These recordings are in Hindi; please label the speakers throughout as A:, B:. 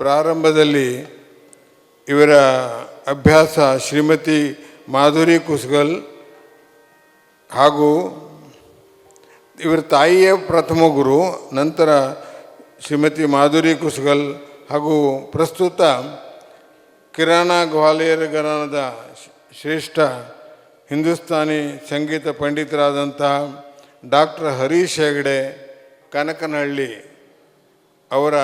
A: ಪ್ರಾರಂಭದಲ್ಲಿ ಇವರ ಅಭ್ಯಾಸ ಶ್ರೀಮತಿ ಮಾಧುರಿ ಕುಸ್ಗಲ್ ಹಾಗೂ ಇವರ ತಾಯಿಯ ಪ್ರಥಮ ಗುರು, ನಂತರ ಶ್ರೀಮತಿ ಮಾಧುರಿ ಕುಸ್ಗಲ್ ಹಾಗೂ ಪ್ರಸ್ತುತ ಕಿರಾಣಾ ಗ್ವಾಲಿಯರ್ ಘರಾನದ ಶ್ರೇಷ್ಠ ಹಿಂದೂಸ್ತಾನಿ ಸಂಗೀತ ಪಂಡಿತರಾದಂತಹ ಡಾಕ್ಟರ್ ಹರೀಶ್ ಹೆಗಡೆ ಕನಕನಹಳ್ಳಿ ಅವರ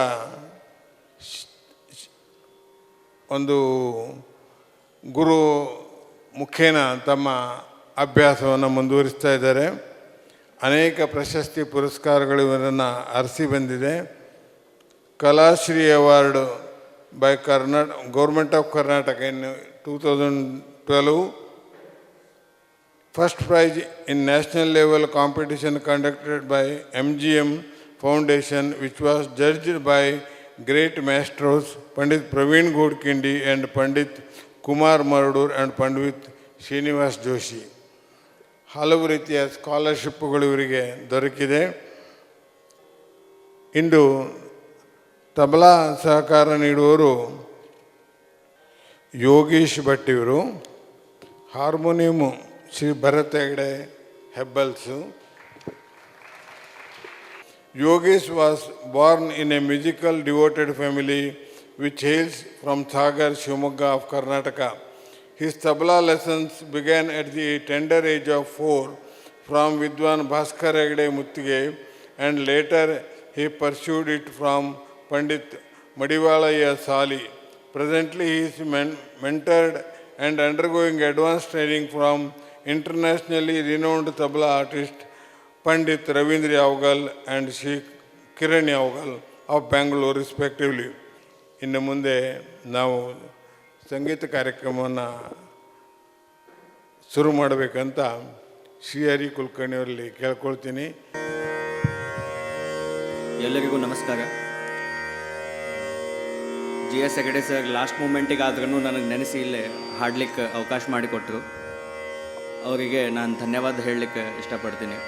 A: ಒಂದು ಗುರು ಮುಖೇನ ತಮ್ಮ ಅಭ್ಯಾಸವನ್ನು ಮುಂದುವರಿಸ್ತಾ ಇದ್ದಾರೆ. ಅನೇಕ ಪ್ರಶಸ್ತಿ ಪುರಸ್ಕಾರಗಳು ಇವರನ್ನು ಅರಸಿ ಬಂದಿದೆ. Kalashri award by government of Karnataka in 2012, first prize in national level competition conducted by MGM Foundation, which was judged by great maestros Pandit Praveen Godkindi and Pandit Kumar Mardur and Pandit Srinivas Joshi. ಹಲವು ರೀತಿಯ ಸ್ಕಾಲರ್ಶಿಪ್ಗಳು ಇವರಿಗೆ ದೊರಕಿದೆ. ಇಂದು ತಬಲಾ ಸಹಕಾರ ನೀಡುವವರು ಯೋಗೀಶ್ ಭಟ್ ಇವರು, ಹಾರ್ಮೋನಿಯಮು ಶ್ರೀ ಭರತ್ ಹೆಗಡೆ ಹೆಬ್ಬಲ್ಸು. Yogesh was born in a musical devoted family which hails from Sagar, Shivamogga of Karnataka. His tabla lessons began at the tender age of 4 from Vidwan Bhaskar Hegde Muttige, and later he pursued it from Pandit Madivalaya Sali. Presently he is mentored and undergoing advanced training from internationally renowned tabla artist Pandit Ravindra Yavagal and Shri Kiran Yavagal of Bangalore respectively. ಇನ್ನು ಮುಂದೆ ನಾವು ಸಂಗೀತ ಕಾರ್ಯಕ್ರಮವನ್ನು ಶುರು ಮಾಡಬೇಕಂತ ಶ್ರೀ ಹರಿ ಕುಲಕರ್ಣಿಯವರಲ್ಲಿ ಕೇಳ್ಕೊಳ್ತೀನಿ.
B: ಎಲ್ಲರಿಗೂ ನಮಸ್ಕಾರ. GS ಹೆಗಡೆ ಸರ್ ಲಾಸ್ಟ್ ಮೂಮೆಂಟಿಗೆ ಆದ್ರೂ ನನಗೆ ನೆನೆಸಿ ಇಲ್ಲೇ ಹಾಡಲಿಕ್ಕೆ ಅವಕಾಶ ಮಾಡಿಕೊಟ್ರು. ಅವರಿಗೆ ನಾನು ಧನ್ಯವಾದ ಹೇಳಲಿಕ್ಕೆ ಇಷ್ಟಪಡ್ತೀನಿ.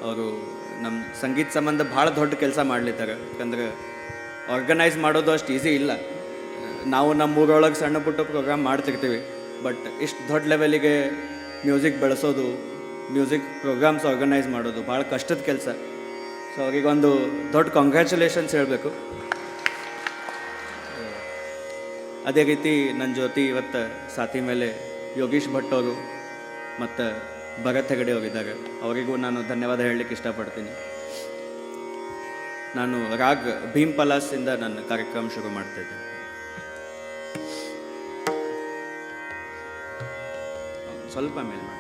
B: ಅವರು ನಮ್ಮ ಸಂಗೀತ ಸಂಬಂಧ ಭಾಳ ದೊಡ್ಡ ಕೆಲಸ ಮಾಡಲಿದ್ದಾರೆ. ಯಾಕಂದ್ರೆ ಆರ್ಗನೈಸ್ ಮಾಡೋದು ಅಷ್ಟು ಈಸಿ ಇಲ್ಲ. ನಾವು ನಮ್ಮ ಊರೊಳಗೆ ಸಣ್ಣ ಪುಟ್ಟ ಪ್ರೋಗ್ರಾಮ್ ಮಾಡ್ತಿರ್ತೀವಿ, ಬಟ್ ಇಷ್ಟು ದೊಡ್ಡ ಲೆವೆಲಿಗೆ ಮ್ಯೂಸಿಕ್ ಬೆಳೆಸೋದು, ಮ್ಯೂಸಿಕ್ ಪ್ರೋಗ್ರಾಮ್ಸ್ ಆರ್ಗನೈಸ್ ಮಾಡೋದು ಭಾಳ ಕಷ್ಟದ ಕೆಲಸ. ಸೊ ಅವರಿಗೊಂದು ದೊಡ್ಡ ಕಾಂಗ್ರ್ಯಾಚುಲೇಷನ್ಸ್ ಹೇಳಬೇಕು. ಅದೇ ರೀತಿ ನನ್ನ ಜೊತೆ ಇವತ್ತು ಸಾಥಿ ಮೇಲೆ ಯೋಗೀಶ್ ಭಟ್ ಅವರು ಮತ್ತು ಭರತ್ ಹೆಗಡೆ ಅವರಿದ್ದಾರೆ. ಅವರಿಗೂ ನಾನು ಧನ್ಯವಾದ ಹೇಳಲಿಕ್ಕೆ ಇಷ್ಟಪಡ್ತೀನಿ. ನಾನು ರಾಗ್ ಭೀಮ್ ಪಲಾಸಿಂದ ನನ್ನ ಕಾರ್ಯಕ್ರಮ ಶುರು ಮಾಡ್ತಾಯಿದ್ದೆ. ಸ್ವಲ್ಪ ಮೇಲೆ ಮಾಡಿ.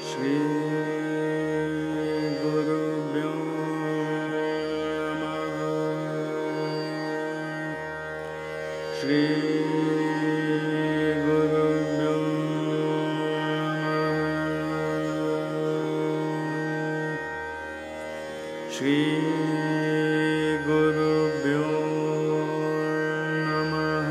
B: ಶ್ರೀ ಗುರುಭ್ಯೋ ನಮಃ. ಶ್ರೀ ಗುರುಭ್ಯೋ ನಮಃ. ಶ್ರೀ ಗುರುಭ್ಯೋ ನಮಃ.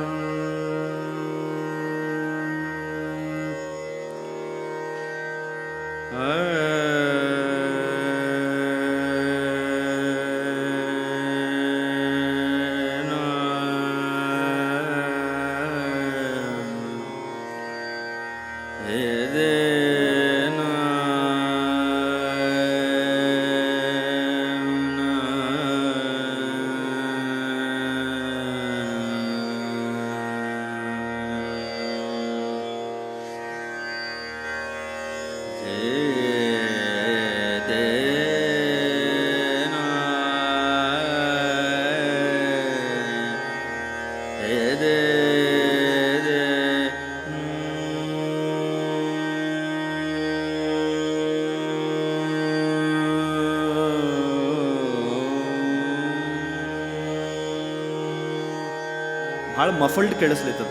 B: ಭಾಳ ಮಫಲ್ಡ್ ಕೇಳಿಸ್ಲೈತದ.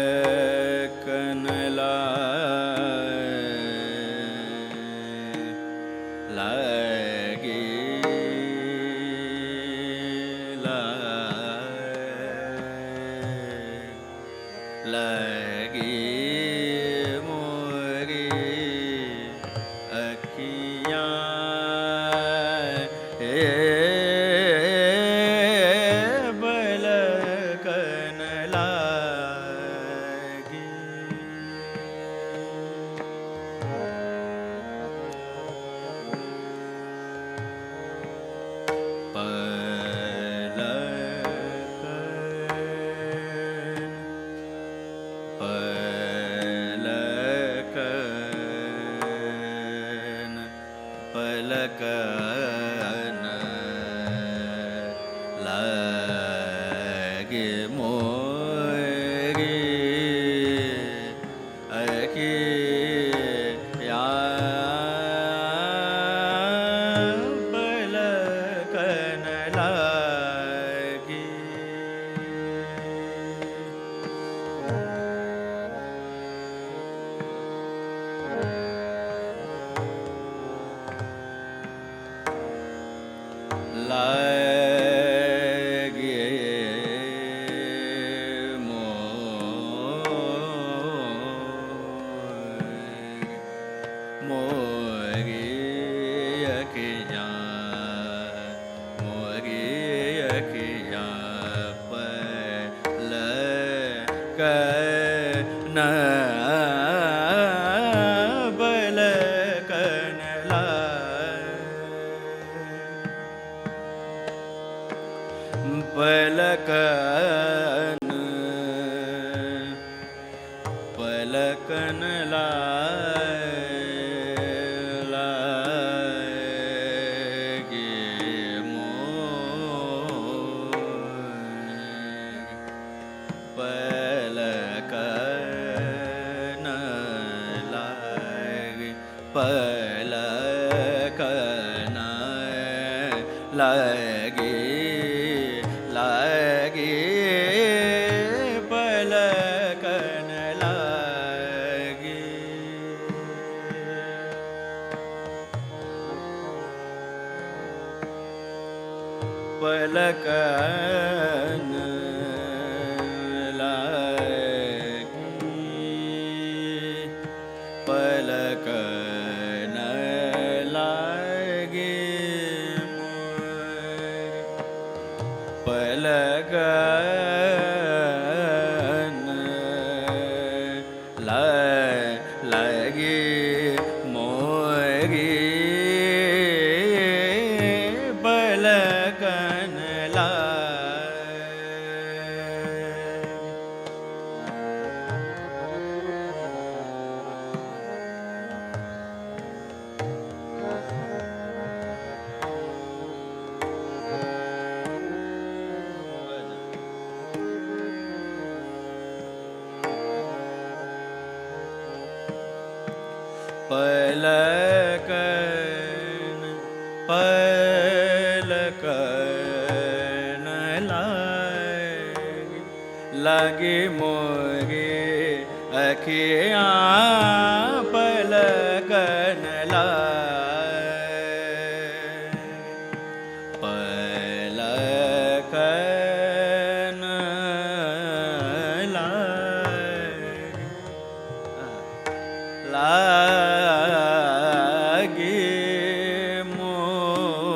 B: पलकन लागे मोरी अखिया पलकन लागी लागे मोरी अखियाँ पलकन पलकन पलकन पलकन लागे मोरी पलकन लागे पलकन लागे लागे पलकन लागे पलकन लागे पलकन लागे पलकन लागे मोरी पलकन पलकन पलकन लागे मोरे अखियाँ पलकन पलकन लागे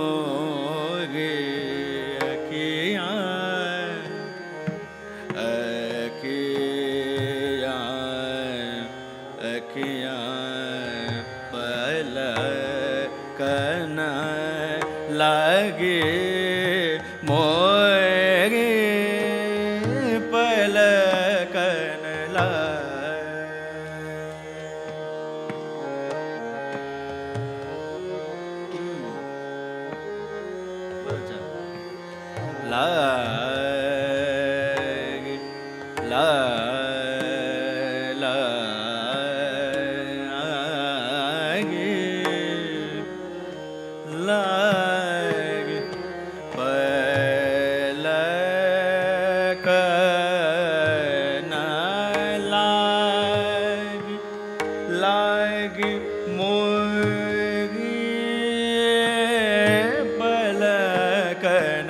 B: मोरे अखियाँ अखियाँ पलकन लागे मोरे पलकन लागे लागे पलकन लागे मोरी पलकन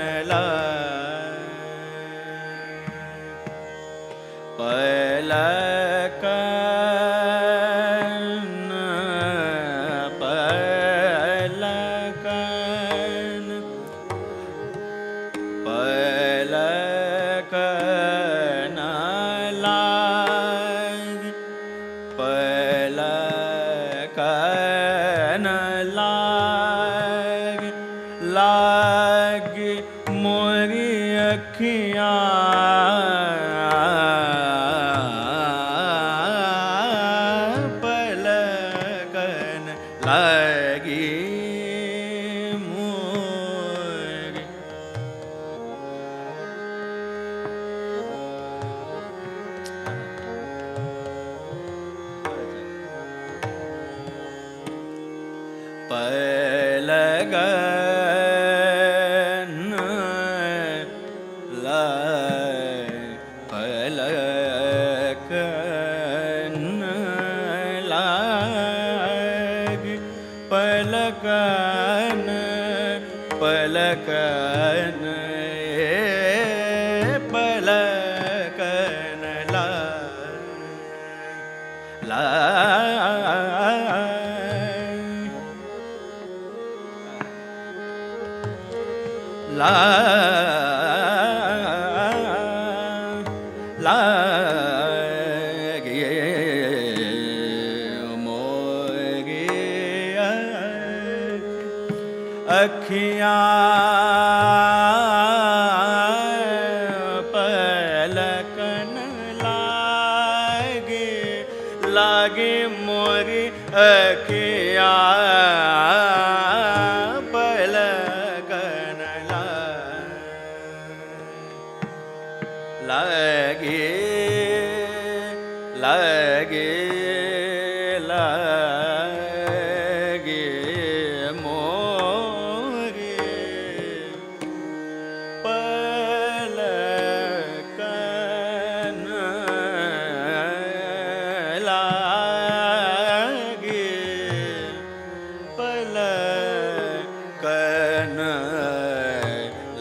B: पलकन पलकन पलकन लागे पलकन लागे मोरी अखियाँ पलकन लागे मोरी पलकन लागे मोरी अखियाँ पलकन लागे लागे मोरी अखियाँ पलकन लागे लागे लागे मोरे पलकन लागे पलकन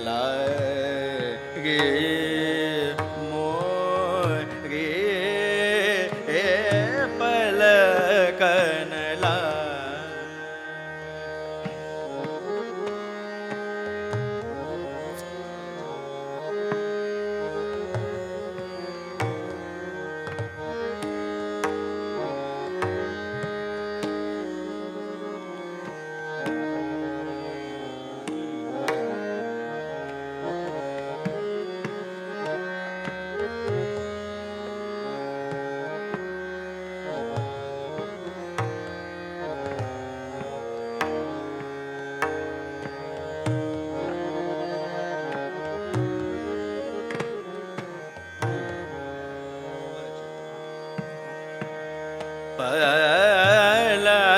B: लागे मोरे पलकन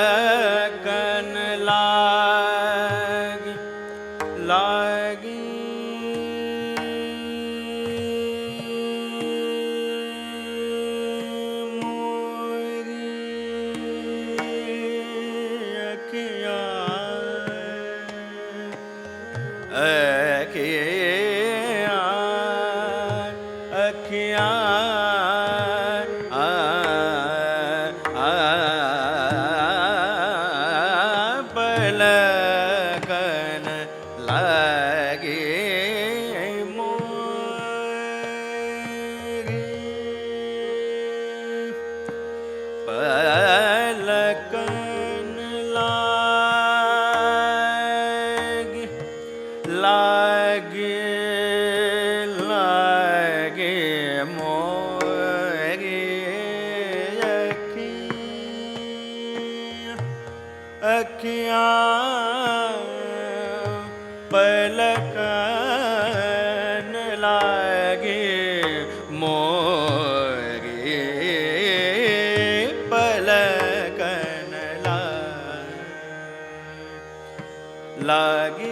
B: पलकन लागी लागी मोरी अखियाँ अखियाँ पलकन लागे मोरी पलकन लागे लागे लागे मोरी अखियाँ पलकन लागे मोरे पलकन लागे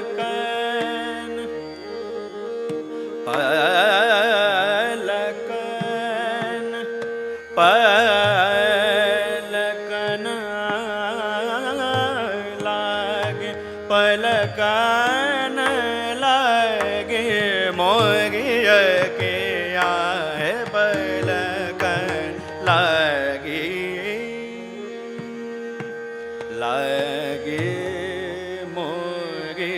B: पलकन पलकन पलकन लागे पलकन लागे मोरी अखियाँ है पलकन लागे लागे मोरे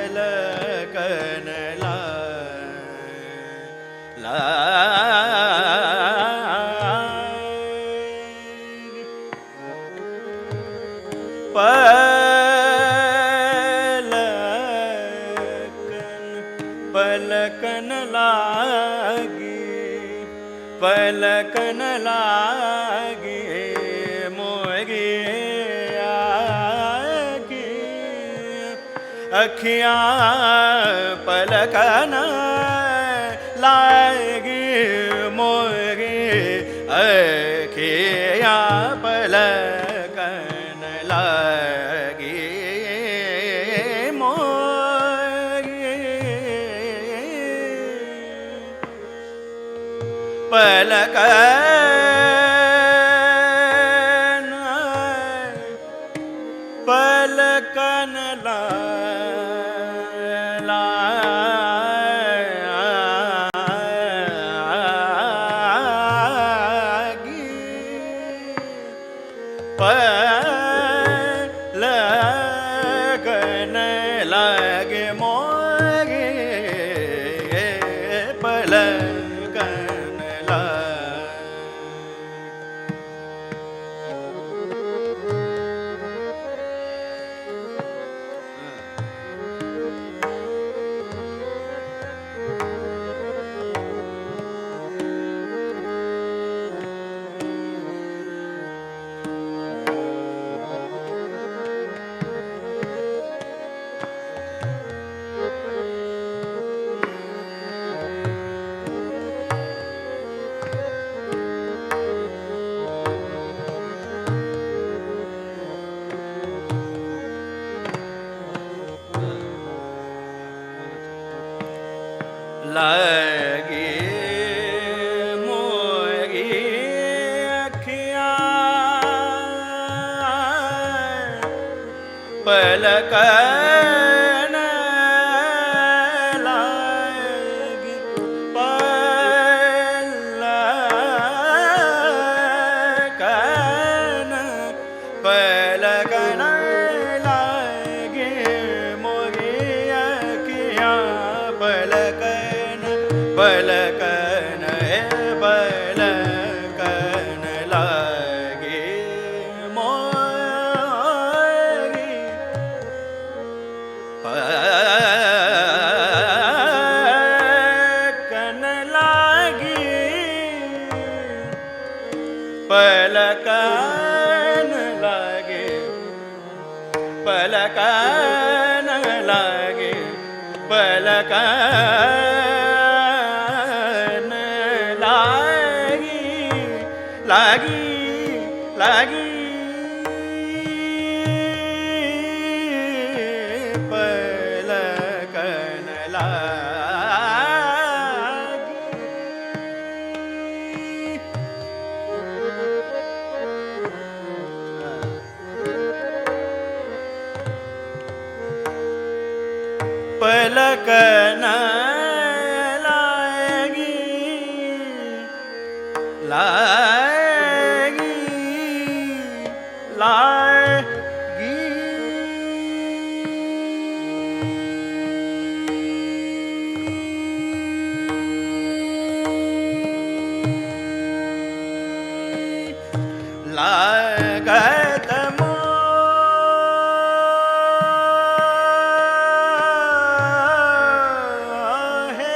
B: पलकन पलकन पलकन लागे पलकन लागे मोरी आँखी अखियाँ पलकन लागे मोरी अखियाँ पलकन लागे पलकन पलकन लागी पलकन लागे मोगे पलकन लागे मोरी अखियाँ पलकन लागी पलकन पलकन लागे मोरी अखियाँ पलकन पलकन पलकन लागे मोरी पलकन लागी पलकन लागे पलकन लागे पलकन लागी लागी पलकन लागी पलकन लागी लागी लागी लागत मोहे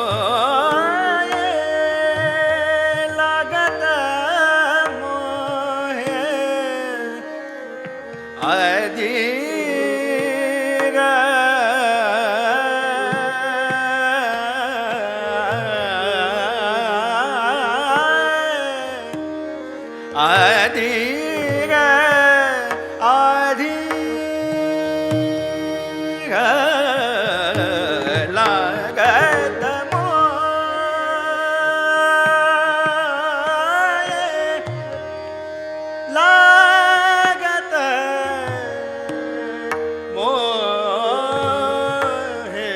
B: मोहे लागत मोहे अधीर अधीर अधीर लागत मोहे लागत मोहे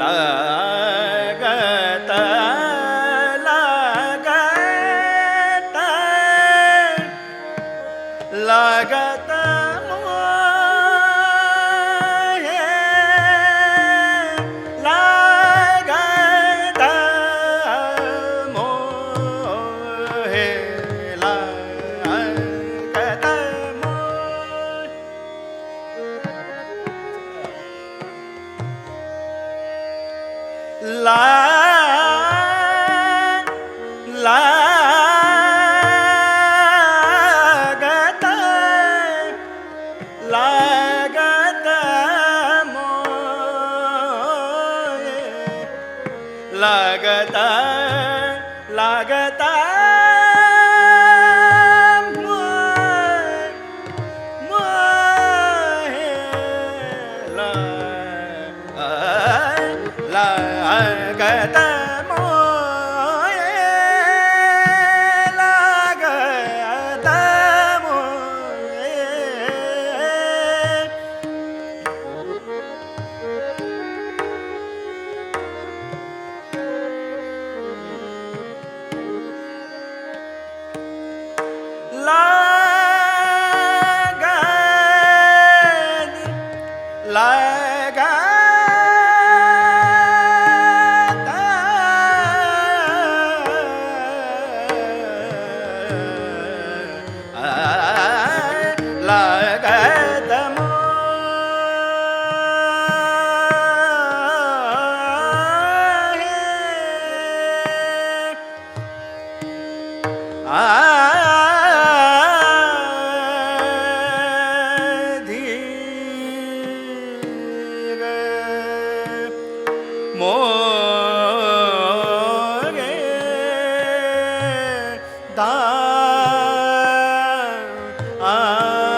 B: लागत लागत मोहे लागत मोहे लागत लागत लागत मोहे लागत लागत मोहे लागत मोहे लागत मोहे लागत लागत धीर मोगे आम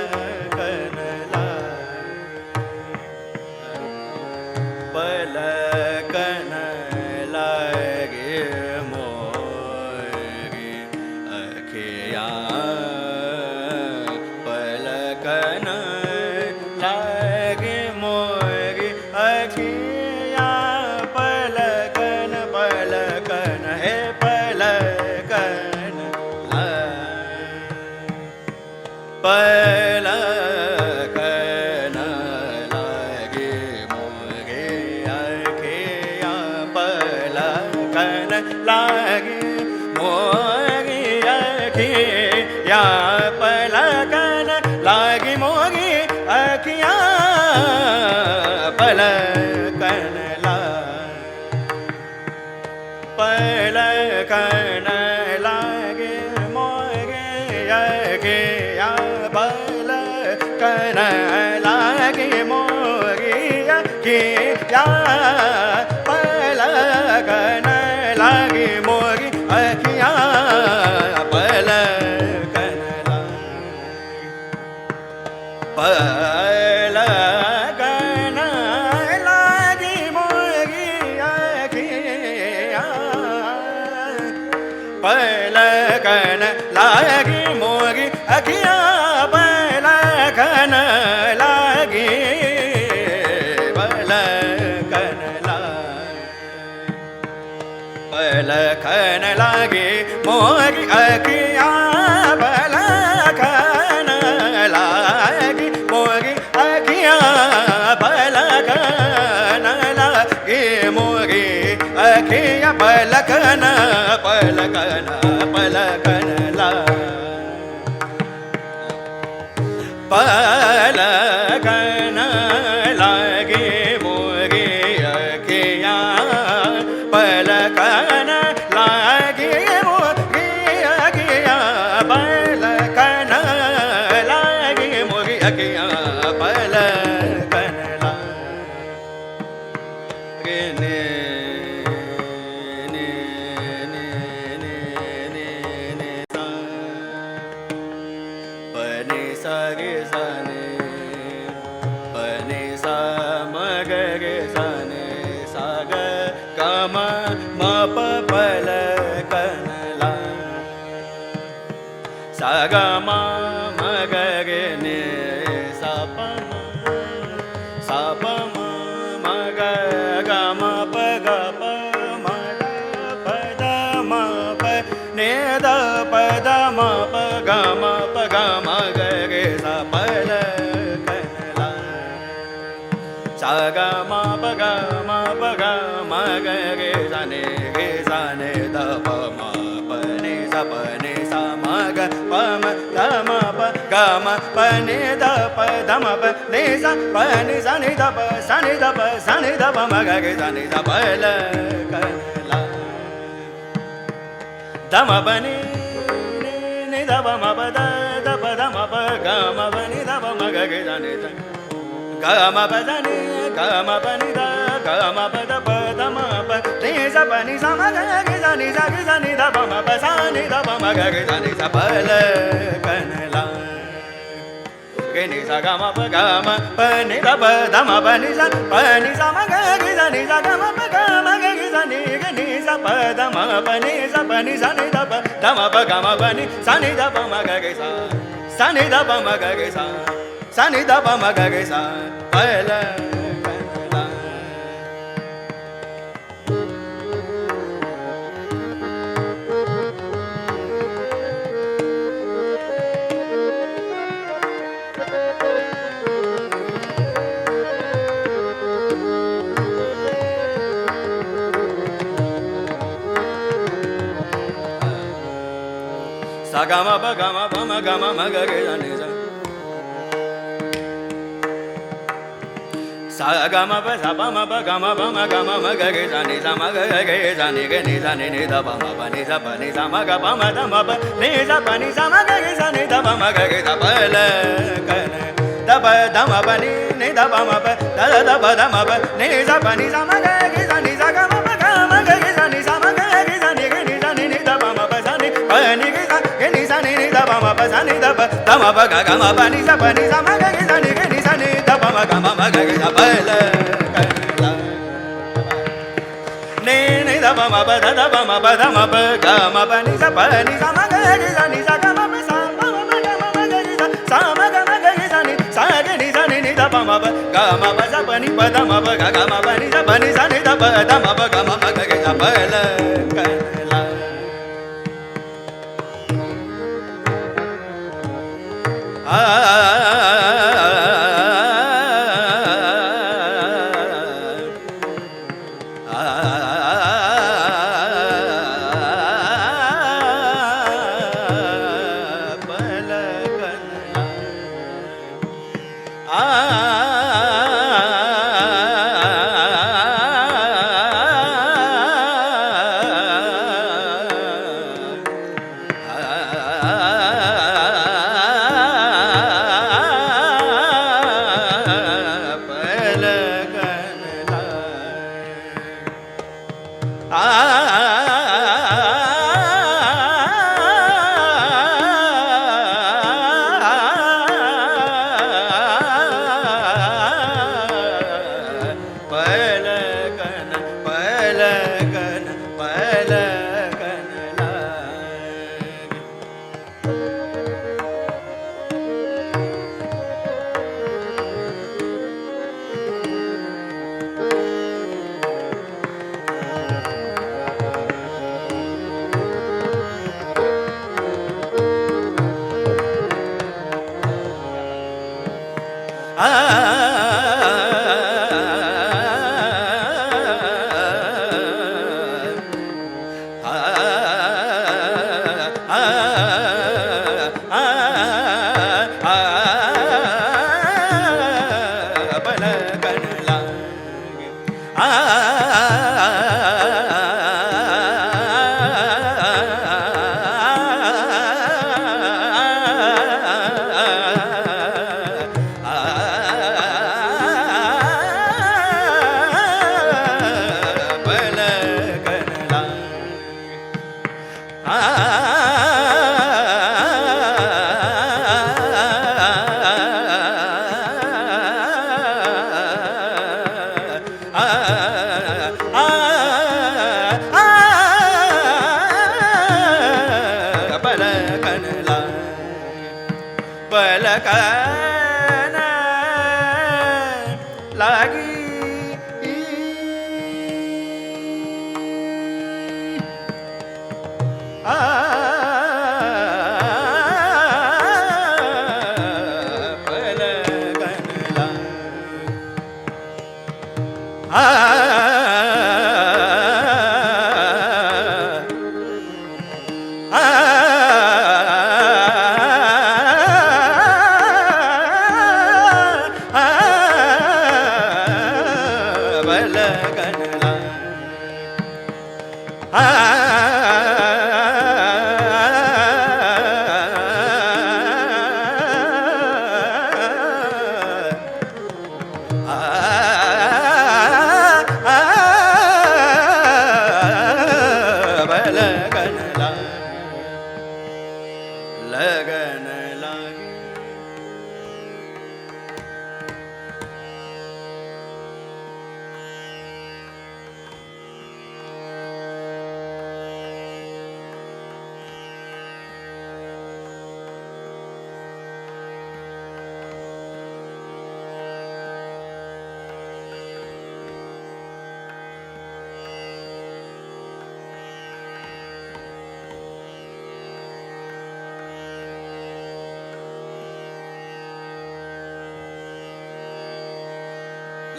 B: पलगनला पलकन लागे मोरी अखिया पलकन लागे मोरी अखिया पलकन पलकन हे पलकन पलकन लागे मोरे अखिया पलकन लागे मोरे अखिया पलकन लागे मोरे अखिया पलकन पलकन लागे मोरे अखिया पलकन लागे मोरे अखिया पलकन लागे मोरे अखिया पलकन पलकन लागे मोरे अखिया पलकन लागे मोरे अखिया पलकन लागे पलकन लागे मोरी अखियाँ पलकन लागे मोरी अखियाँ पलकन लागे मोरी अखियाँ पलकन पलकन पलकन पलकन लागे मोरी अखियाँ पलकन लागे मोरी अखियाँ पलकन लागे मोरी अखियाँ पलकन लागे ने पने सा गे सा ने पने सा म ग गे सा ने सा ग ग म म प पलकन ला सा ग म म ग गे ने सा प म म ग ग म प ग प म प द म प ने द प द म प ग म प ग म ग गे सा पलकन ला सा ग म प ग म प ग म ग गे सा ने द प म प ने सा म ग प म द म प ग म प ने द प द म प ने सा प ने सा ने द प सा ने द प सा ने द प म ग गे सा ने सा पलकन ला द म प ने ने द प म प द द प द म प ग म प ने द प म ग गे सा ने सा ग म प सा ने ग म प ने द ग म प द प द म प ने सा प ने सा म ग गे सा ने द प म प सा ने द प म ग गे सा ने सा पलकन ला गे ने सा ग म प ग म प ने द प द म प ने सा म ग गे सा ने सा ग म प ग म ग गे सा ने गे ने सा प द म प ने सा ने द प द म प ग म प ने द प म ग गे सा ने द प म ग गे सा ने द प म ग गे सा पलकन ला सा ग म प ग म प म ग म म ग गे सा ने सा ग म प सा प म प ग म प म ग म म ग गे सा ने सा म ग गे सा ने गे ने सा ने द प म प ने सा म ग प म द म प ने सा प ने सा म ग गे सा ने द प म ग गे सा पलकन द प द म प ने द प म प द द प द म प ने सा प ने सा म ग गे सा ने सा ग म प ग म ग गे सा ने सा म ग गे सा ने गे ने सा ने द प म प सा ने प ने गे सा ने द प म प सा ने द प द म प ग ग म प ने सा म ग गे सा ने गे ने सा ने द प म ग म म ग गे सा पलकन ला ने ने द प म प द द प म प द म प ग म प ने सा म ग गे सा ने सा ग म प सा म म ग म म ग गे सा म ग म ग गे सा ने सा गे ने सा ने द प म प ग म प सा प नि प द म प ग ग म प ने सा ने द प द म प ग म म ग गे सा पलकन ला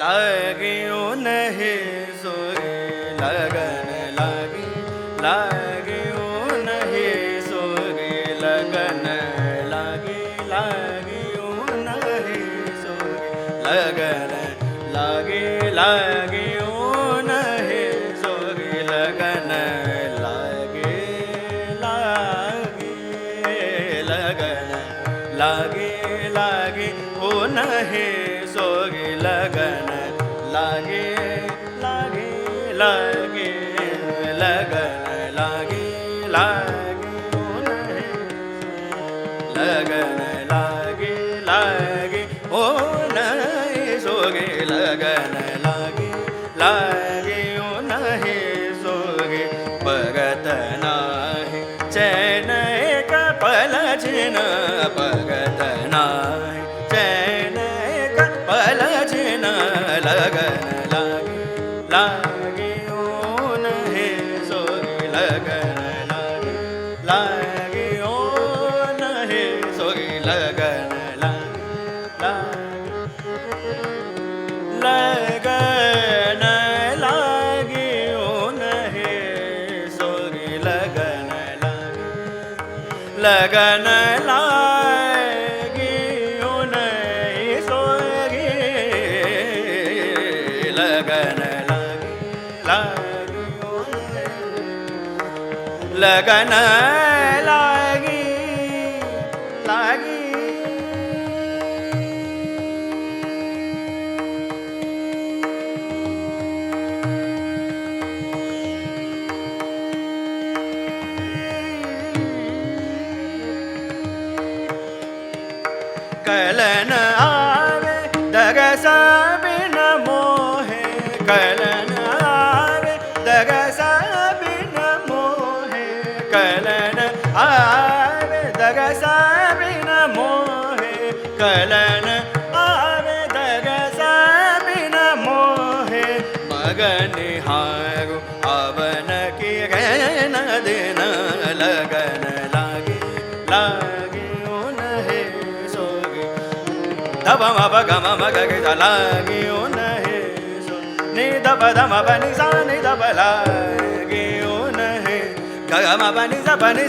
B: लागियो नहीं सोरे लगन लागी लागियो नहीं सोरे लगन लागी लागियो नहीं सोरे लगन लागी लागियो नहीं सोरे लगन लागे लागे लगन लागे लागे ओ नहीं सोगे लगन लागे लागे लागे लगन लागे लागे ओ नहीं लगन लागे लागे ओ नहीं सोगे लगन लागे लागे ओ नहीं सोगे भगत नाही चैन एक पल छिन भगत नाही चैन एक पल छिन लगन लागे लागे ओ नहीं सोगे लगन लागे लागे ओ नहीं सोगे लगन लागे लगन लागे ओ नहीं सोगे लगन लागे लगन लागे ओ नहीं सोगे लगन लागे लागे ओ लगन लागे लागे कलन आवे दगस बिन मोहे कलन आवे दगस बिन मोहे कलन आवे दगस बिन मोहे कलन आवे दगस बिन मोहे मगन हारो अवन की गन दिन लगन लागे लागे ओ नहीं सोगे धप म प ग म म ग ग सा लागियो नहे सो नि धप ध म प नि सा नि धप लागियो नहे ग ग म प नि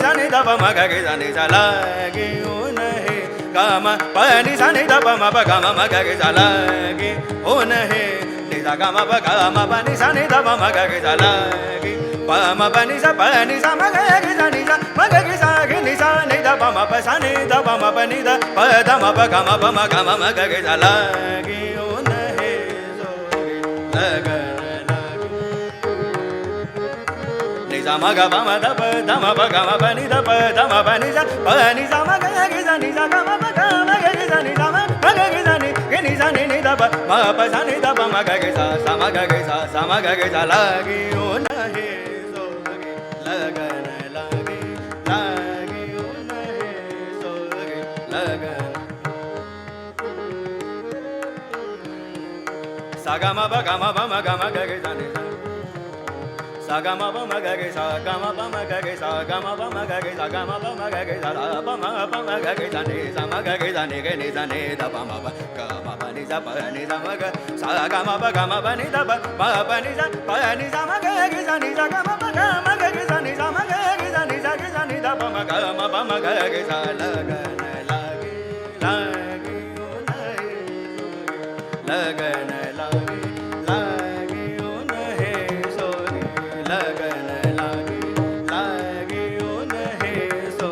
B: सा नि धप म ग ग सा नि सा लागियो नहे ग म प नि सा नि धप म प ग म म ग ग सा लागियो नहे नि सा ग म प ग म प नि सा नि धप म ग ग सा लागियो प म प नि सा म ग ग सा नि सा म ग ग सा ग नि सा नि ध प म प सा नि ध प म प नि ध प ध म प ग म प म ग म म ग ग सा लागियो नहे सो लगन लागी नि सा म ग प म ध प ध म प ग म प नि ध प ध म प नि सा म ग ग सा नि सा ग म प ग म ग ग सा नि सा म ग ग सा नि ग नि सा नि ध प म प सा नि ध प म ग ग सा म ग ग सा म ग ग सा लागियो नहे सो लगन लागी लागियो नहे सो लगन सा ग म प ग म प म ग म ग ग सा नि सा सा ग म प म ग ग सा ग म प म ग ग सा ग म प म ग ग सा ग म प म ग ग सा प म ग ग सा नि सा म ग ग सा नि ग नि सा नि ध प म प ग म प नि सा प नि सा म ग सा ग म प नि ध प म प नि सा म ग ग सा नि सा ग म प ग ग सा नि सा म ग ग सा नि सा ग सा नि ध प म ग म ग ग सा लगन लागी लागियो नहे लगन लागी लागियो नहे सो लगन लागी लागियो नहे सो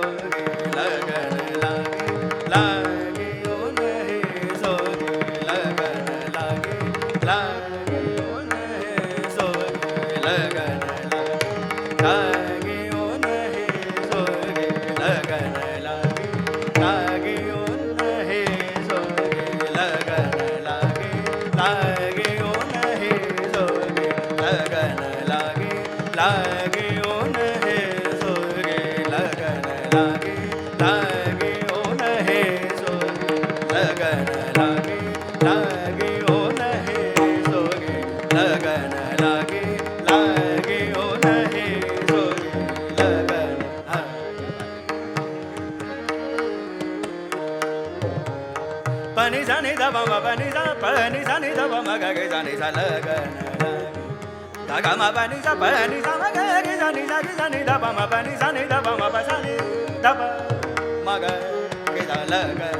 B: लगन लागी लागियो नहे सो लगन लागी लागियो नहे सो लगन लागी लागियो नहे सो लगन लागी लागियो नहे सो लगन लागी लागियो नहे सो लगन लागी लागियो नहे सो लगन लागी लागियो नहे सो लगन लागी लागियो नहे सो लगन लागी लागियो नहे सो लगन pani sa ni da pa ma pani sa ni da pa ma ga ga sa ni sa लगन गा गा ma pa ni sa ma ga ga sa ni da pa ma pa ni sa ni da pa ma pa sa ni da pa ma ga ga sa लगन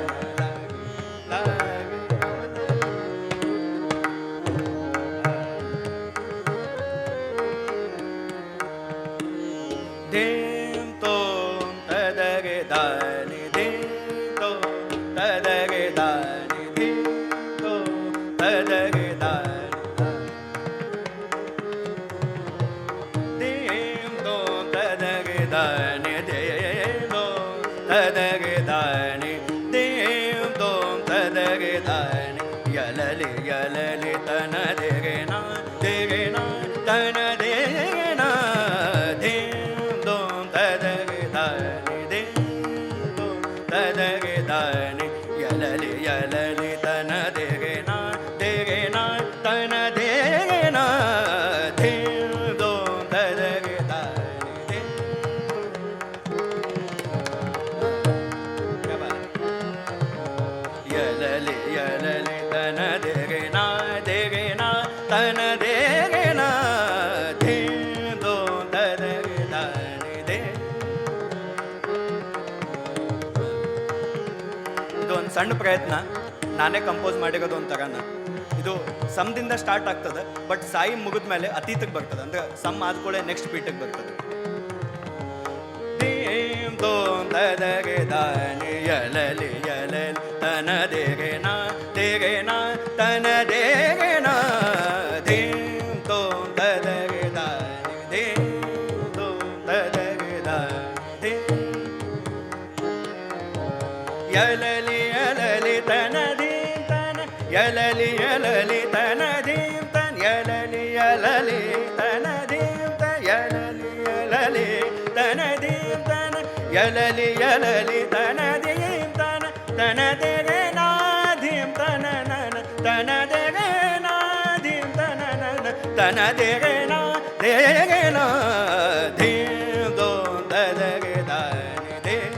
B: dim tom tadage dani dim tom tadage dani dim tom tadage dani dim tom tadage dani dim tom tadage dani dim tom tadage dani yalali yalali tanadege na tanadege na dim tom tadage dani dim tom tadage dani yalali yalali tanadege na tanadege na dim tom tadage dani yalali yalali tanadege na tanadege na dim tom tadage dani ಇದೊಂದು ಸಣ್ಣ ಪ್ರಯತ್ನ ನಾನೇ ಕಂಪೋಸ್ ಮಾಡಿರೋದು ಒಂಥರನ ಇದು ಸಮದಿಂದ ಸ್ಟಾರ್ಟ್ ಆಗ್ತದೆ ಬಟ್ ಸಾಯಿ ಮುಗಿದ ಮೇಲೆ ಅತೀತಕ್ಕೆ ಬರ್ತದೆ ಅಂದ್ರೆ ಸಮ್ ಆದ್ಕೊಳ್ಳೆ ನೆಕ್ಸ್ಟ್ ಬೀಟಿಗೆ ಬರ್ತದೆ dim tom tadage dani yalali yalali tanadege na tanadege na dim tom tadage dani dim tom tadage dani yalali yalali tanadim tana yalali yalali tanadim tan yalali yalali tanadim tan yalali yalali tanadim tana yalali yalali tanadim tana tanadege nadim tanana tanadege nadim tanana tanadege na dim tom tadage dani dim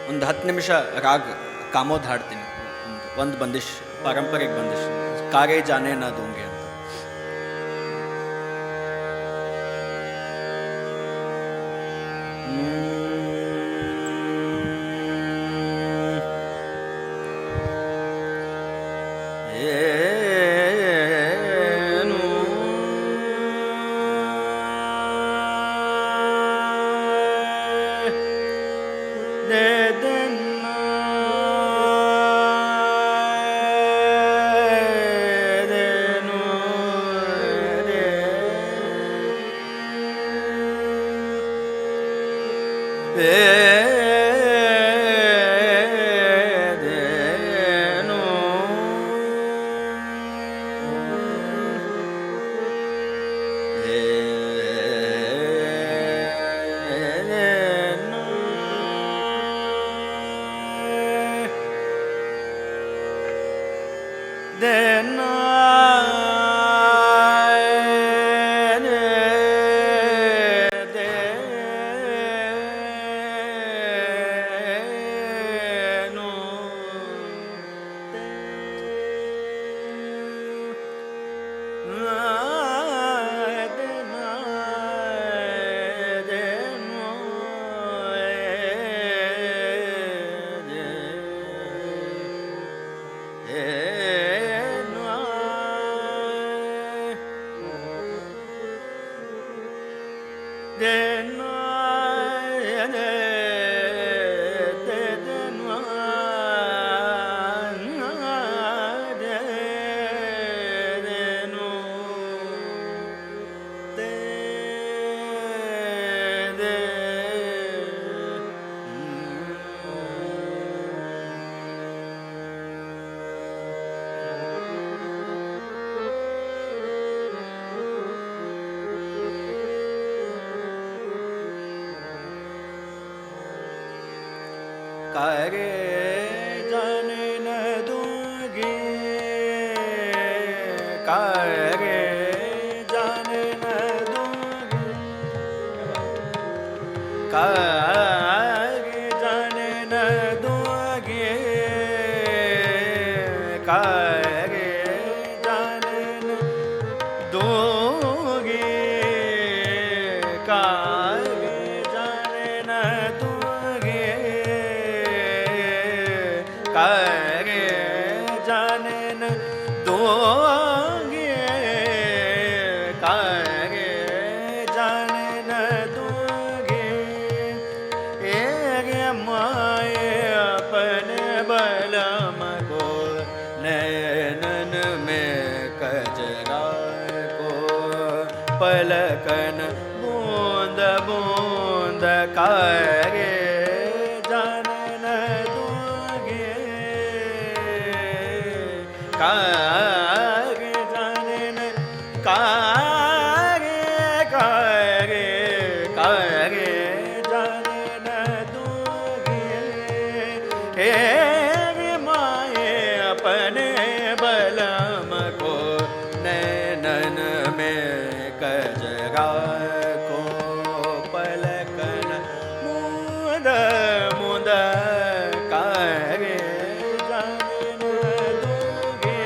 B: ಒಂದು 10 ನಿಮಿಷ ರಾಗ್ ಕಾಮೋದ್ ಹಾಡ್ತೀನಿ. ಒಂದು ಬಂದಿಶ್ ಪಾರಂಪರಿಕ ಬಂದಿಶ್ ಕಾಗೆ ಜಾನೆ ನಾ ದೂಂಗೆ ಅಂತ. कागे जाने न दूंगी कागे जाने न दूंगी कागे जाने न दूंगी कागे जाने न दूंगी कागे जाने न दूंगी कागे जाने न दूंगी कागे जाने न दूंगी एक माए अपने बलम को नैनन में कजरा को पलकन बूंद बूंद कागे जाने न दूंगी कागे जाने न कागे कागे कागे जाने न दूंगी हे माए अपने बलम को नैनन में कजरा को पलकन मुद मुद कागे जाने न दूंगी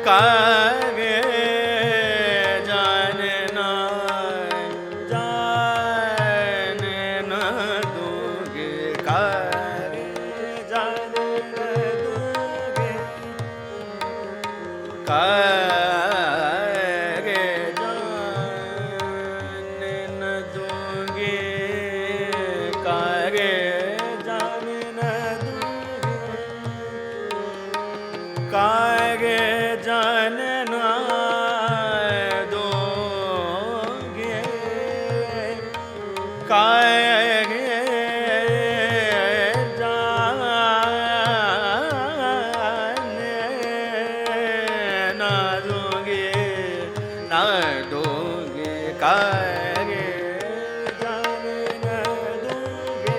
B: कागे जाने न जाने न दूंगी कागे जाने न दूंगी कागे जाने न दूंगी कागे जाने न दूंगी कागे जाने न दूंगी कागे जाने न दूंगी न दूंगी कागे जाने न दूंगी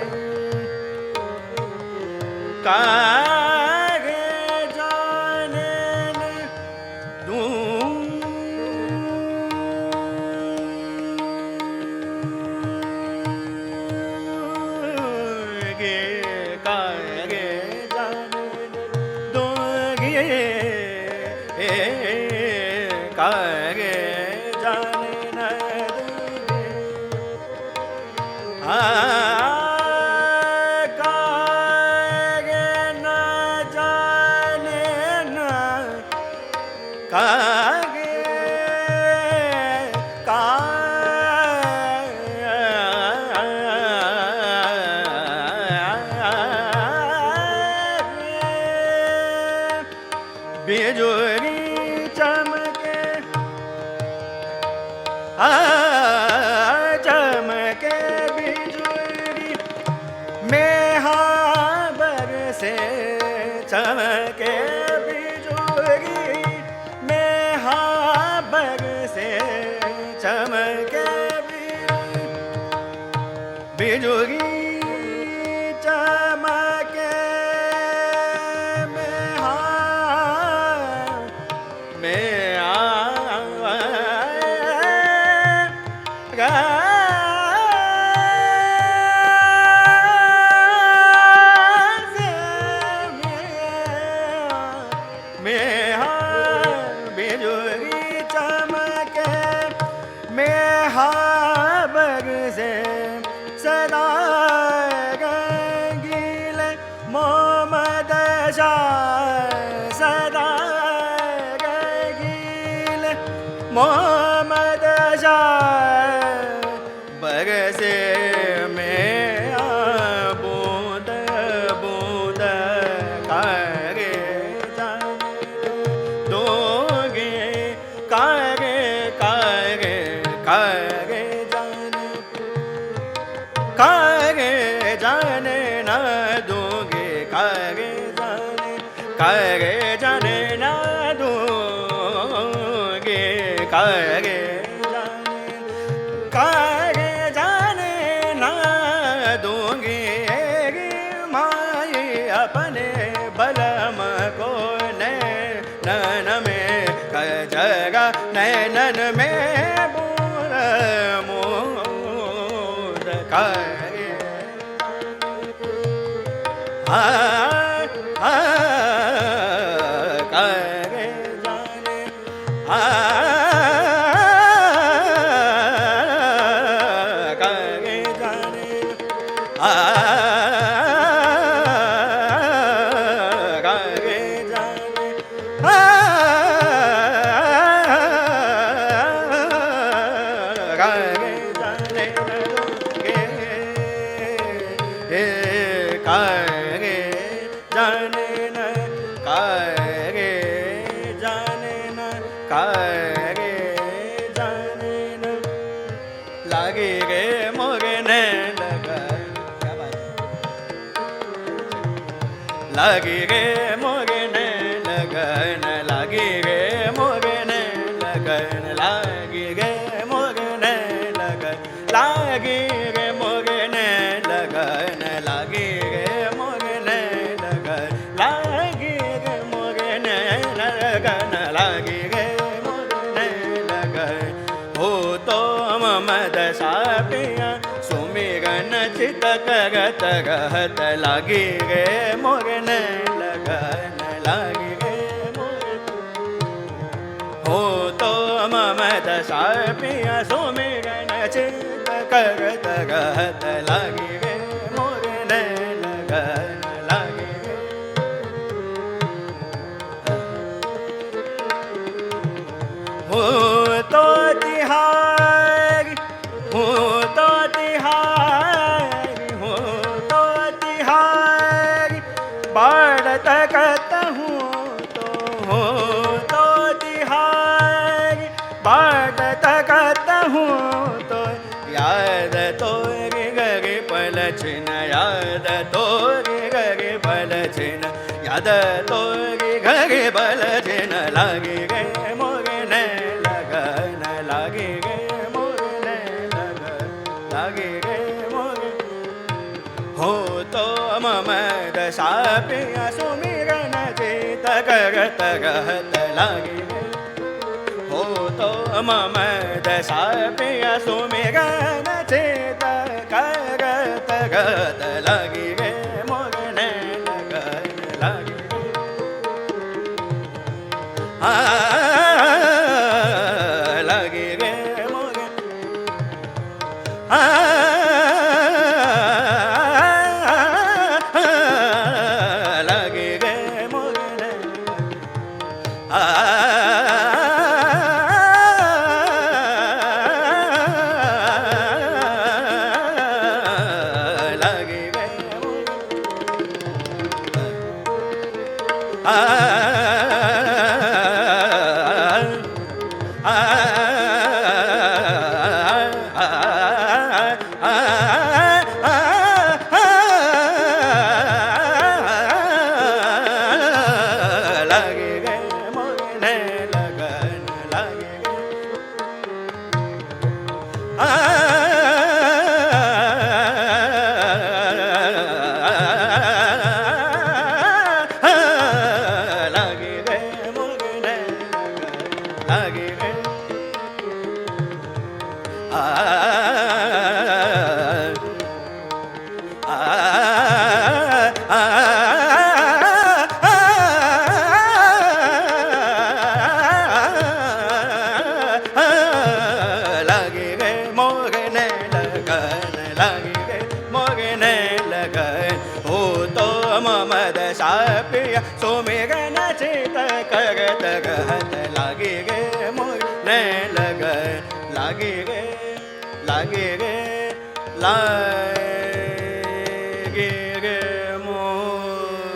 B: कागे जाने न दूंगी कागे जाने न दूंगी कागे जाने न दूंगी कागे न जाने न कागे बिजुली चमके चमके बिजुली मेहा बरसे चमके बिजुली मेहा बरसे चमके बिजुली चमके सदा गंगील मोहम्मद सदा गंगील मोहम्मद बरसे में बूंद बूंद कागे दोगे कागे कागे कागे कागे जाने न दोगे कागे जाने न दोगे कागे जाने न अपने बलम को नैनन में जगा नैनन में बूढ़ मोद करे करे जाने करे जाने करे जाने करे जाने करे जाने न करे जाने न करे जाने न लागे गे मोगने लगा क्या बात लागे गे मोगने लगन लागे गे मोगने लगन लागे गे मोगने लगन लागे गे मोगने लगन लागे गे मोगने लगन लागे गे मोगने लगन लागे गे मोगने लगन हो तो ममद सापिया सुमिरन चित करत रहत लागे गे मोगने लगन लागे गे हो तो ममद सापिया सुमिरन चित करत रहत लागे गे मोगने लगन लागे गे हो तो तिहारी हो तो तिहारी हो तो तिहारी बढ़त कत हूँ तो हो तो तिहारी बढ़त कत हूँ तो याद तोरी गरी पल छिन याद तोरी गरी पल छिन याद तोरी गरी पल छिन लागे गे मोगने लगन लागे गे मोगने लगन लागे गे मोगने हो तो ममद सापिया सुमिरन चित करत रहत लागे गे हो तो ममद सापिया सुमिरन चित करत रहत लागे गे मोगने लगन लागे गे लागे गे मोगने लागे गे मोगने लागे गे लागे गे मोगने लगन लागे गे लागे गे मोगने लगन लागे गे लागे गे मोगने लगन लागे गे मोगने लगन हो तो ममद सापिया सुमिरन चित करत रहत लागे गे मोगने लगन लागे गे लागे गे लागे गे मोगने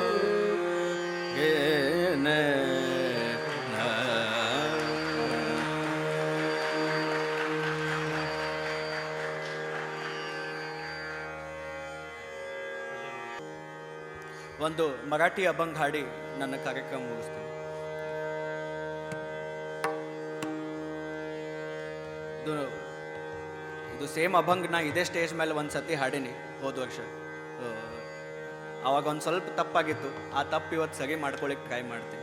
B: ಒಂದು ಮರಾಠಿ ಅಭಂಗ ಹಾಡಿ ನನ್ನ ಕಾರ್ಯಕ್ರಮ ಮುಗಿಸ್ತೀನಿ. ಇದು ಸೇಮ್ ಅಭಂಗ್ ನಾ ಇದೇ ಸ್ಟೇಜ್ ಮೇಲೆ ಒಂದು ಸತಿ ಹಾಡೀನಿ ಹೋದ ವರ್ಷ. ಅವಾಗ ಒಂದು ಸ್ವಲ್ಪ ತಪ್ಪಾಗಿತ್ತು. ಆ ತಪ್ಪು ಇವತ್ತು ಸರಿ ಮಾಡ್ಕೊಳ್ಳಿಕ್ಕೆ ಟ್ರೈ ಮಾಡ್ತೀನಿ.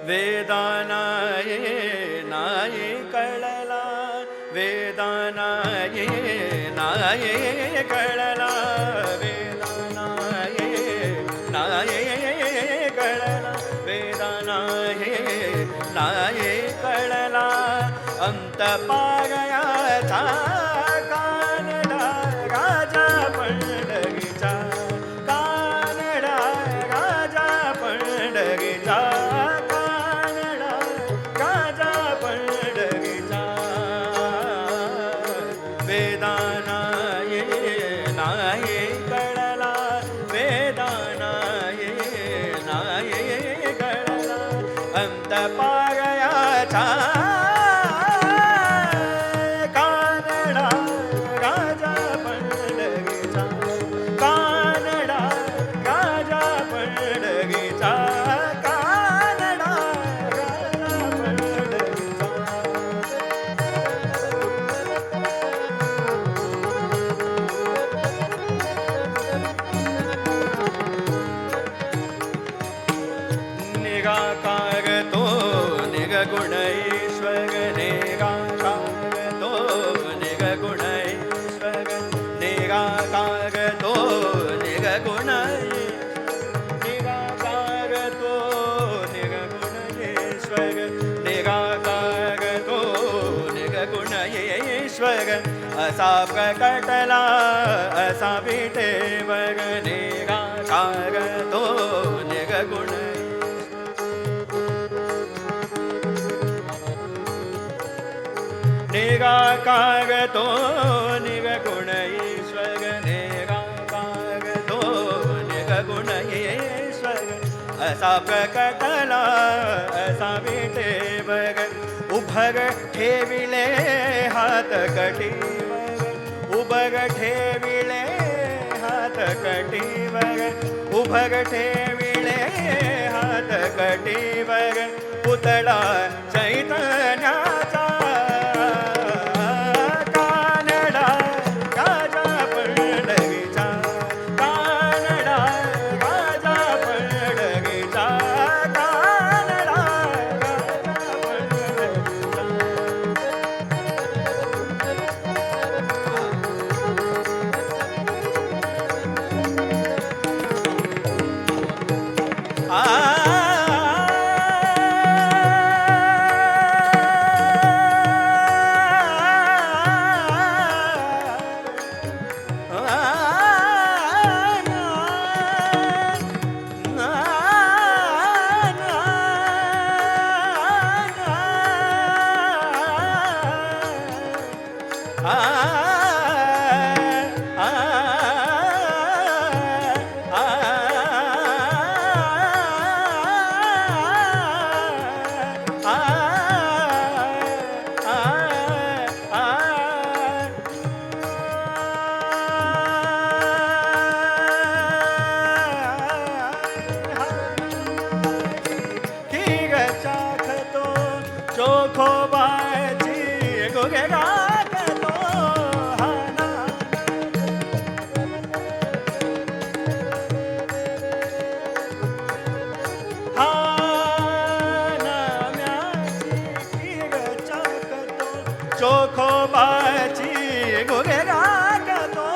C: ವೇದನಾಯೇ ನಾಯೇ ಕಳಲ ವೇದನಾಯೇ ನಾಯೇ ಕಳಲ ವೇದನಾಯೇ ನಾಯೇ ಕಳಲ ವೇದನಾಯೇ ನಾಯೇ ಕಳಲ ಅಂತ ಪಾಗಯ ಕಾನಡ ರಾಜ ಪಂಡಗಿಚ ಕಾನಡ ರಾಜ ಪಂಡಗಿಚ असा प्रकटला असा विटेवर निराकार तो निगुण निराकार तो निगुण ईश्वर निराकार तो निगुण ईश्वर असा प्रकटला असा विटेवर उभर ठेविले हात कटीवर उभर ठेविले हात कटीवर उभर ठेविले हात कटीवर पुतळा चैतन्याचा कानडा राजा पंढरीचा कानडा राजा पंढरीचा कानडा चोखोबाची गुगे गातो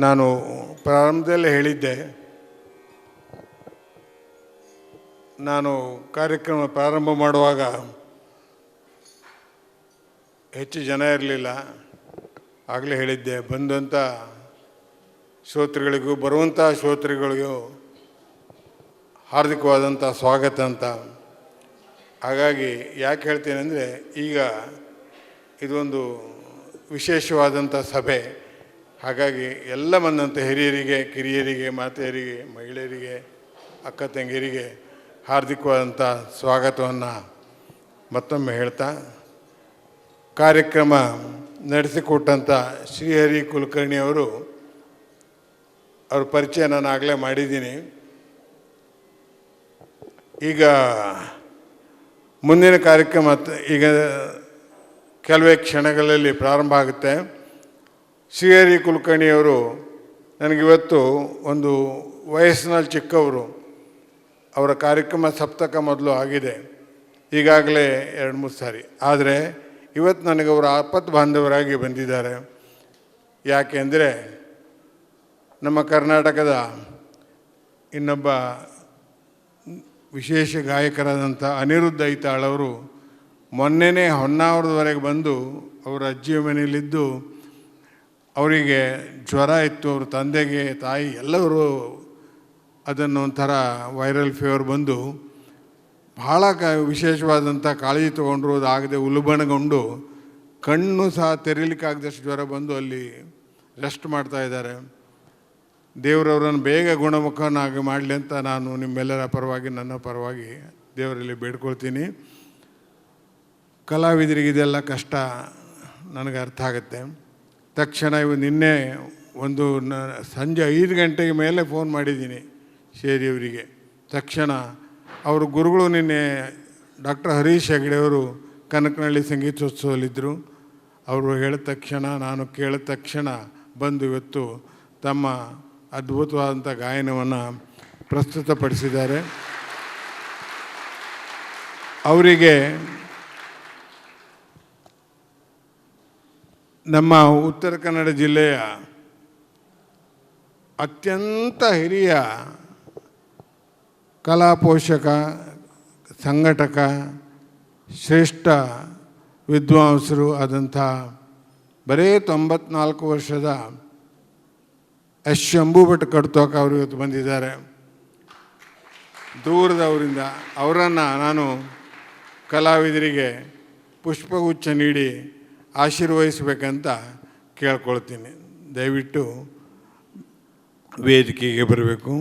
A: ನಾನು ಪ್ರಾರಂಭದಲ್ಲೇ ಹೇಳಿದ್ದೆ, ನಾನು ಕಾರ್ಯಕ್ರಮ ಪ್ರಾರಂಭ ಮಾಡುವಾಗ ಹೆಚ್ಚು ಜನ ಇರಲಿಲ್ಲ. ಆಗಲೇ ಹೇಳಿದ್ದೆ, ಬಂದಂಥ ಶ್ರೋತೃಗಳಿಗೂ ಬರುವಂಥ ಶ್ರೋತೃಗಳಿಗೂ ಹಾರ್ದಿಕವಾದಂಥ ಸ್ವಾಗತ ಅಂತ. ಹಾಗಾಗಿ ಯಾಕೆ ಹೇಳ್ತೇನೆ ಅಂದರೆ, ಈಗ ಇದೊಂದು ವಿಶೇಷವಾದಂಥ ಸಭೆ. ಹಾಗಾಗಿ ಎಲ್ಲ ಬಂದಂಥ ಹಿರಿಯರಿಗೆ, ಕಿರಿಯರಿಗೆ, ಮಾತೆಯರಿಗೆ, ಮಹಿಳೆಯರಿಗೆ, ಅಕ್ಕ ತಂಗಿಯರಿಗೆ ಹಾರ್ದಿಕವಾದಂಥ ಸ್ವಾಗತವನ್ನು ಮತ್ತೊಮ್ಮೆ ಹೇಳ್ತಾ, ಕಾರ್ಯಕ್ರಮ ನಡೆಸಿಕೊಟ್ಟಂಥ ಶ್ರೀಹರಿ ಕುಲಕರ್ಣಿ ಅವರು, ಅವ್ರ ಪರಿಚಯ ನಾನು ಆಗಲೇ ಮಾಡಿದ್ದೀನಿ. ಈಗ ಮುಂದಿನ ಕಾರ್ಯಕ್ರಮ ಈಗ ಕೆಲವೇ ಕ್ಷಣಗಳಲ್ಲಿ ಪ್ರಾರಂಭ ಆಗುತ್ತೆ. ಶ್ರೀಹರಿ ಕುಲಕರ್ಣಿಯವರು ನನಗಿವತ್ತು ಒಂದು ವಯಸ್ಸಿನಲ್ಲಿ ಚಿಕ್ಕವರು, ಅವರ ಕಾರ್ಯಕ್ರಮ ಸಪ್ತಕ ಮೊದಲು ಆಗಿದೆ ಈಗಾಗಲೇ 2-3 ಸಾರಿ. ಆದರೆ ಇವತ್ತು ನನಗೆ ಅವರು ಆಪತ್ ಬಾಂಧವರಾಗಿ ಬಂದಿದ್ದಾರೆ. ಯಾಕೆಂದರೆ ನಮ್ಮ ಕರ್ನಾಟಕದ ಇನ್ನೊಬ್ಬ ವಿಶೇಷ ಗಾಯಕರಾದಂಥ ಅನಿರುದ್ಧ ಐತಾಳ್ ಅವರು ಮೊನ್ನೆನೇ ಹೊನ್ನಾವರದವರೆಗೆ ಬಂದು ಅವರ ಅಜ್ಜಿಯ ಮನೆಯಲ್ಲಿದ್ದು ಅವರಿಗೆ ಜ್ವರ ಇತ್ತು. ಅವ್ರ ತಂದೆಗೆ ತಾಯಿ ಎಲ್ಲರೂ ಅದನ್ನು ಒಂಥರ ವೈರಲ್ ಫೀವರ್ ಬಂದು ಭಾಳ ವಿಶೇಷವಾದಂಥ ಕಾಳಜಿ ತೊಗೊಂಡ್ರು. ಅದಾಗದೆ ಉಲ್ಬಣಗೊಂಡು ಕಣ್ಣು ಸಹ ತೆರೀಲಿಕ್ಕಾಗದಷ್ಟು ಜ್ವರ ಬಂದು ಅಲ್ಲಿ ರೆಸ್ಟ್ ಮಾಡ್ತಾ ಇದ್ದಾರೆ. ದೇವರವರನ್ನು ಬೇಗ ಗುಣಮುಖನಾಗಿ ಮಾಡಲಿ ಅಂತ ನಾನು ನಿಮ್ಮೆಲ್ಲರ ಪರವಾಗಿ ನನ್ನ ಪರವಾಗಿ ದೇವರಲ್ಲಿ ಬೇಡ್ಕೊಳ್ತೀನಿ. ಕಲಾವಿದರಿಗೆ ಇದೆಲ್ಲ ಕಷ್ಟ ನನಗೆ ಅರ್ಥ ಆಗುತ್ತೆ. ತಕ್ಷಣ ನಿನ್ನೆ ಒಂದು ಸಂಜೆ 5 ಗಂಟೆಗೆ ಮೇಲೆ ಫೋನ್ ಮಾಡಿದ್ದೀನಿ ಶೇರಿಯವರಿಗೆ. ತಕ್ಷಣ ಅವರು ಗುರುಗಳು ನಿನ್ನೆ ಡಾಕ್ಟರ್ ಹರೀಶ್ ಹೆಗಡೆಯವರು ಕನಕನಹಳ್ಳಿ ಸಂಗೀತೋತ್ಸವದಲ್ಲಿದ್ದರು. ಅವರು ಹೇಳಿದ ತಕ್ಷಣ ನಾನು ಕೇಳಿದ ತಕ್ಷಣ ಬಂದು ಇವತ್ತು ತಮ್ಮ ಅದ್ಭುತವಾದಂಥ ಗಾಯನವನ್ನು ಪ್ರಸ್ತುತಪಡಿಸಿದ್ದಾರೆ. ಅವರಿಗೆ ನಮ್ಮ ಉತ್ತರ ಕನ್ನಡ ಜಿಲ್ಲೆಯ ಅತ್ಯಂತ ಹಿರಿಯ ಕಲಾ ಪೋಷಕ, ಸಂಘಟಕ, ಶ್ರೇಷ್ಠ ವಿದ್ವಾಂಸರು ಆದಂಥ ಬರೀ 94 ವರ್ಷದ ಎಸ್ ಶಂಭು ಭಟ್ ಕಡ್ತೋಕ ಅವರು ಇವತ್ತು ಬಂದಿದ್ದಾರೆ ದೂರದವರಿಂದ. ಅವರನ್ನು ನಾನು ಕಲಾವಿದರಿಗೆ ಪುಷ್ಪಗುಚ್ಛ ನೀಡಿ ಆಶೀರ್ವದಿಸಬೇಕಂತ ಕೇಳ್ಕೊಳ್ತೀನಿ. ದಯವಿಟ್ಟು ವೇದಿಕೆಗೆ ಬರಬೇಕು.